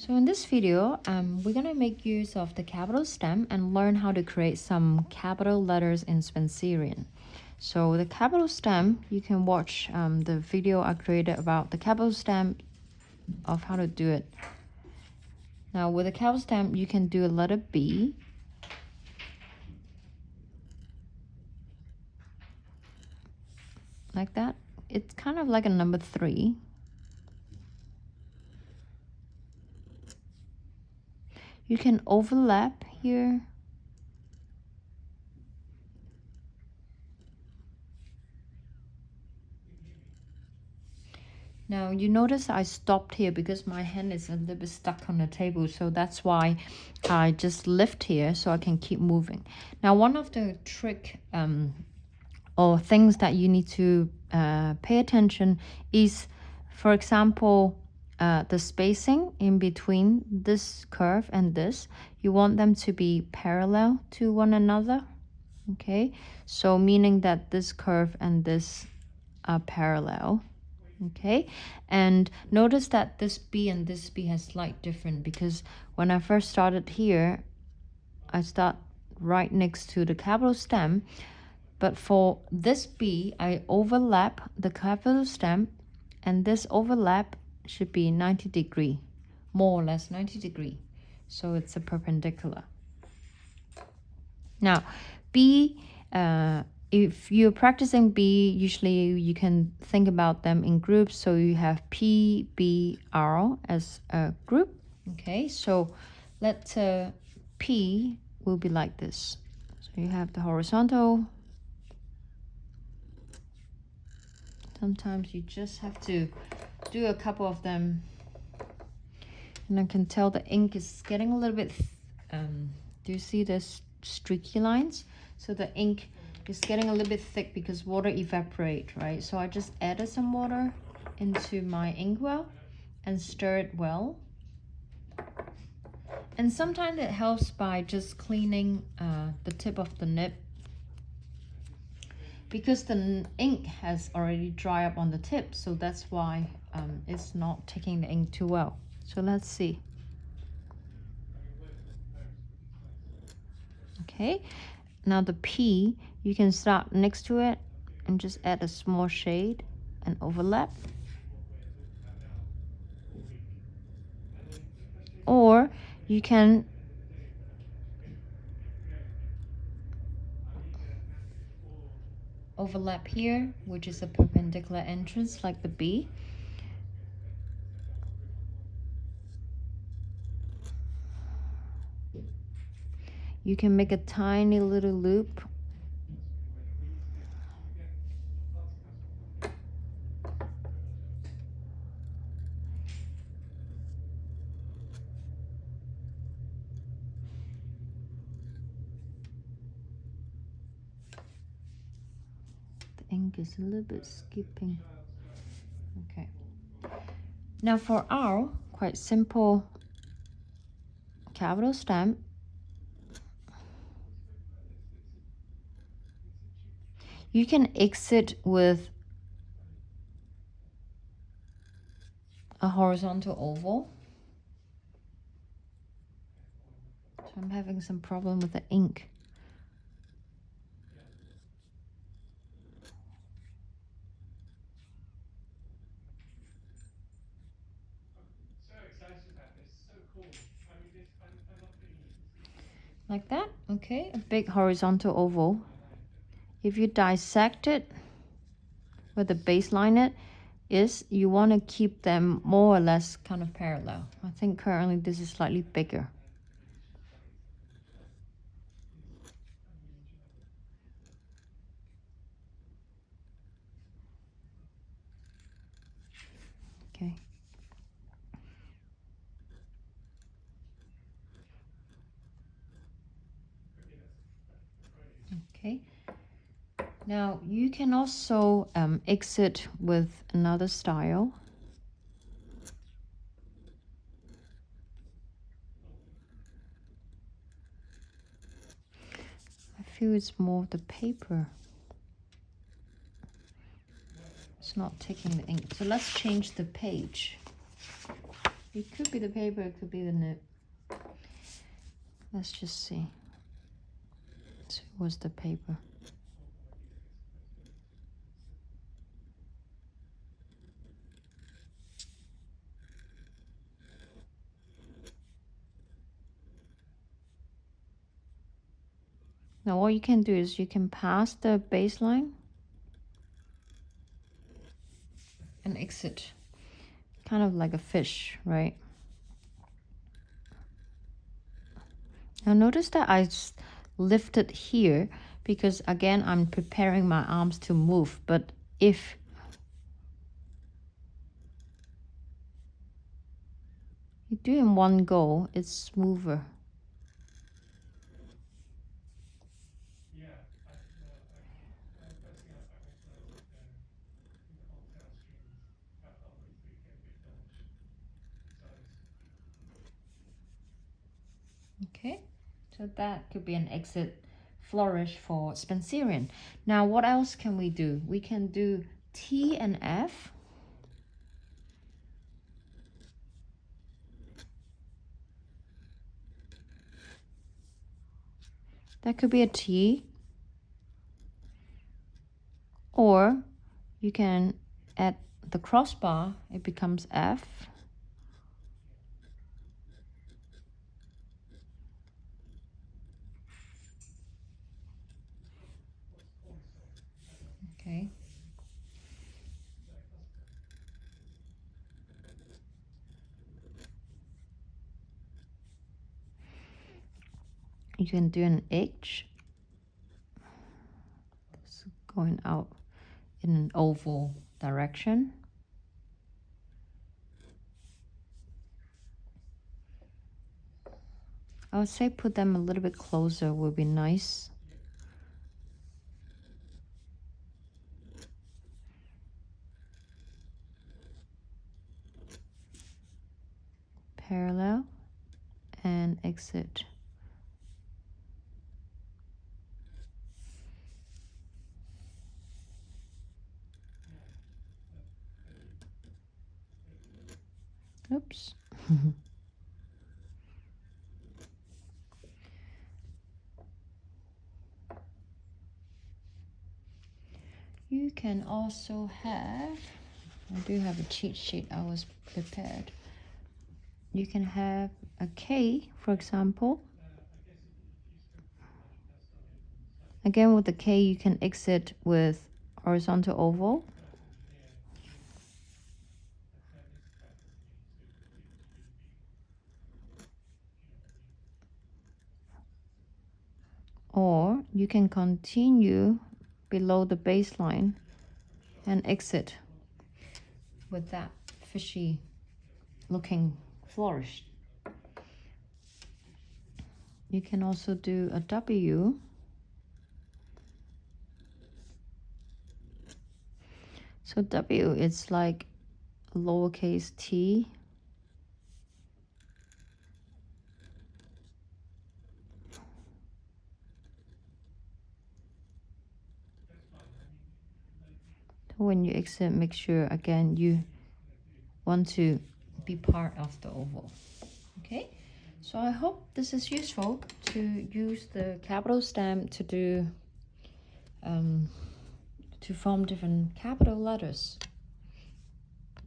So in this video, we're going to make use of the capital stem and learn how to create some capital letters in Spencerian. So the capital stem, you can watch the video I created about the capital stem of how to do it. Now with the capital stem, you can do a letter B. Like that. It's kind of like a number 3. You can overlap here. Now you notice I stopped here because my hand is a little bit stuck on the table, so that's why I just lift here so I can keep moving. Now one of the trick or things that you need to pay attention is, for example, the spacing in between this curve and this. You want them to be parallel to one another. Okay, so meaning that this curve and this are parallel. Okay, and notice that this B and this B has slight different, because when I first started here, I start right next to the capital stem, but for this B, I overlap the capital stem, and this overlap should be 90 degree, more or less 90 degree. So it's a perpendicular. Now, B, if you're practicing B, usually you can think about them in groups. So you have P, B, R as a group. Okay, so letter P will be like this. So you have the horizontal. Sometimes you just have to do a couple of them. And I can tell the ink is getting a little bit, do you see this streaky lines? So the ink is getting a little bit thick because water evaporate, right? So I just added some water into my inkwell and stir it well. And sometimes it helps by just cleaning the tip of the nib, because the ink has already dried up on the tip, so that's why it's not taking the ink too well. So let's see. Okay, now the P, you can start next to it and just add a small shade and overlap. Or you can overlap here, which is a perpendicular entrance like the B. You can make a tiny little loop. The ink is a little bit skipping. Okay. Now for R, quite simple capital stem. You can exit with a horizontal oval. So I'm having some problem with the ink. Like that, okay, a big horizontal oval. If you dissect it where the baseline it is, you want to keep them more or less kind of parallel. I think currently this is slightly bigger. Okay. Okay. Now you can also exit with another style. I feel it's more the paper. It's not taking the ink. So let's change the page. It could be the paper, it could be the nib. Let's just see. So it was the paper. Now what you can do is you can pass the baseline and exit. Kind of like a fish, right? Now notice that I lifted here because again I'm preparing my arms to move, but if you do in one go, it's smoother. Okay, so that could be an exit flourish for Spencerian. Now what else can we do? We can do T and F. That could be a T. Or you can add the crossbar, it becomes F. Okay. You can do an H. It's going out in an oval direction. I would say put them a little bit closer would be nice. Parallel and exit. Oops. You can also have, I do have a cheat sheet, I was prepared. You can have a K, for example. Again, with the K, you can exit with horizontal oval. Or you can continue below the baseline and exit with that fishy looking flourish. You can also do a W. So W is like lowercase t. When you exit, make sure again you want to be part of the oval. Okay, so I hope this is useful to use the capital stem to do to form different capital letters.